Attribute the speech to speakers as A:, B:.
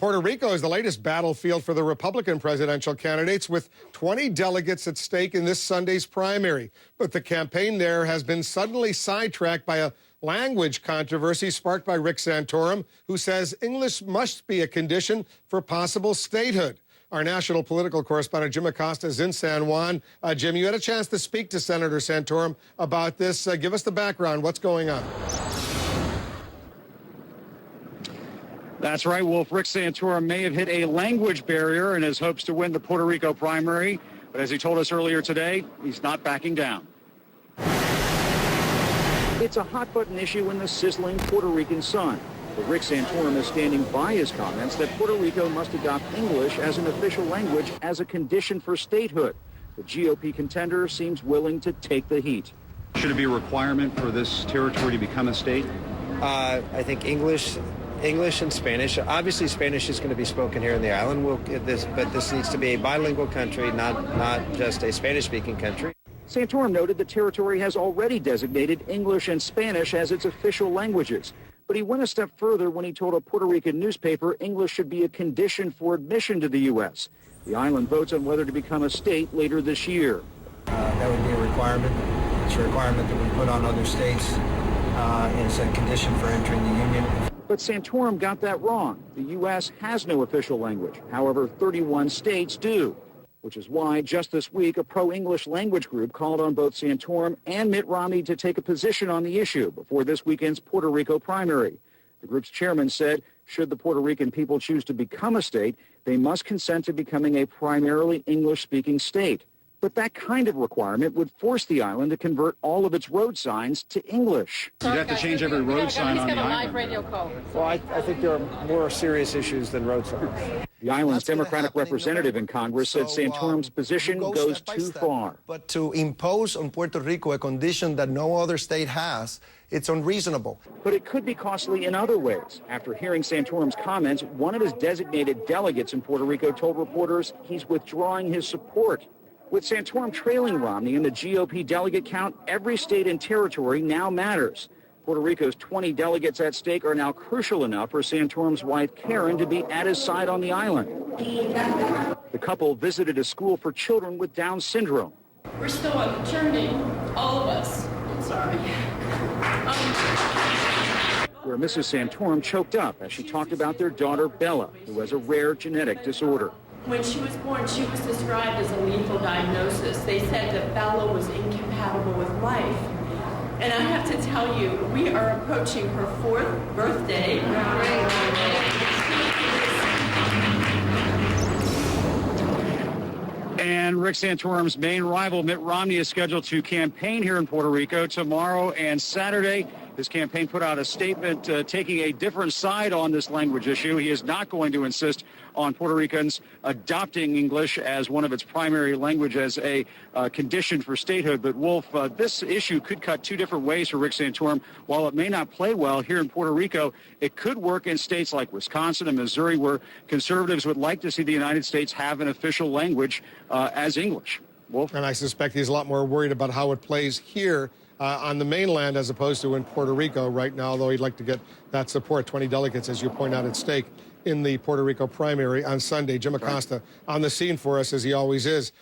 A: Puerto Rico is the latest battlefield for the Republican presidential candidates, with 20 delegates at stake in this Sunday's primary. But the campaign there has been suddenly sidetracked by a language controversy sparked by Rick Santorum, who says English must be a condition for possible statehood. Our national political correspondent Jim Acosta is in San Juan. Jim, you had a chance to speak to Senator Santorum about this. Give us the background. What's going on?
B: That's right, Wolf. Rick Santorum may have hit a language barrier in his hopes to win the Puerto Rico primary, but as he told us earlier today, he's not backing down. It's a hot-button issue in the sizzling Puerto Rican sun. But Rick Santorum is standing by his comments that Puerto Rico must adopt English as an official language as a condition for statehood. The GOP contender seems willing to take the heat.
C: Should it be a requirement for this territory to become a state?
D: I think English and Spanish. Obviously, Spanish is going to be spoken here in the island. But this needs to be a bilingual country, not just a Spanish-speaking country.
B: Santorum noted the territory has already designated English and Spanish as its official languages. But he went a step further when he told a Puerto Rican newspaper English should be a condition for admission to the U.S. The island votes on whether to become a state later this year.
E: That would be a requirement. It's a requirement that we put on other states. It's a condition for entering the Union.
B: But Santorum got that wrong. The U.S. has no official language. However, 31 states do, which is why just this week a pro-English language group called on both Santorum and Mitt Romney to take a position on the issue before this weekend's Puerto Rico primary. The group's chairman said, should the Puerto Rican people choose to become a state, they must consent to becoming a primarily English-speaking state. But that kind of requirement would force the island to convert all of its road signs to English.
C: You'd have to change every road sign on the island.
D: Well, I think there are more serious issues than road signs.
B: The island's Democratic representative in Congress said Santorum's position goes too far.
F: But to impose on Puerto Rico a condition that no other state has, it's unreasonable.
B: But it could be costly in other ways. After hearing Santorum's comments, one of his designated delegates in Puerto Rico told reporters he's withdrawing his support. With Santorum trailing Romney in the GOP delegate count, every state and territory now matters. Puerto Rico's 20 delegates at stake are now crucial enough for Santorum's wife, Karen, to be at his side on the island. The couple visited a school for children with Down syndrome.
G: We're still on the journey, all of us. I'm sorry.
B: Where Mrs. Santorum choked up as she talked about their daughter, Bella, who has a rare genetic disorder.
G: When she was born, she was described as a lethal diagnosis. They said that Bella was incompatible with life. And I have to tell you, we are approaching her 4th birthday.
B: And Rick Santorum's main rival, Mitt Romney, is scheduled to campaign here in Puerto Rico tomorrow and Saturday. His campaign put out a statement taking a different side on this language issue. He is not going to insist on Puerto Ricans adopting English as one of its primary language as a condition for statehood. But, Wolf, this issue could cut two different ways for Rick Santorum. While it may not play well here in Puerto Rico, it could work in states like Wisconsin and Missouri, where conservatives would like to see the United States have an official language as English. Wolf?
A: And I suspect he's a lot more worried about how it plays here on the mainland as opposed to in Puerto Rico right now, although he'd like to get that support. 20 delegates, as you point out, at stake in the Puerto Rico primary on Sunday. Jim Acosta on the scene for us, as he always is.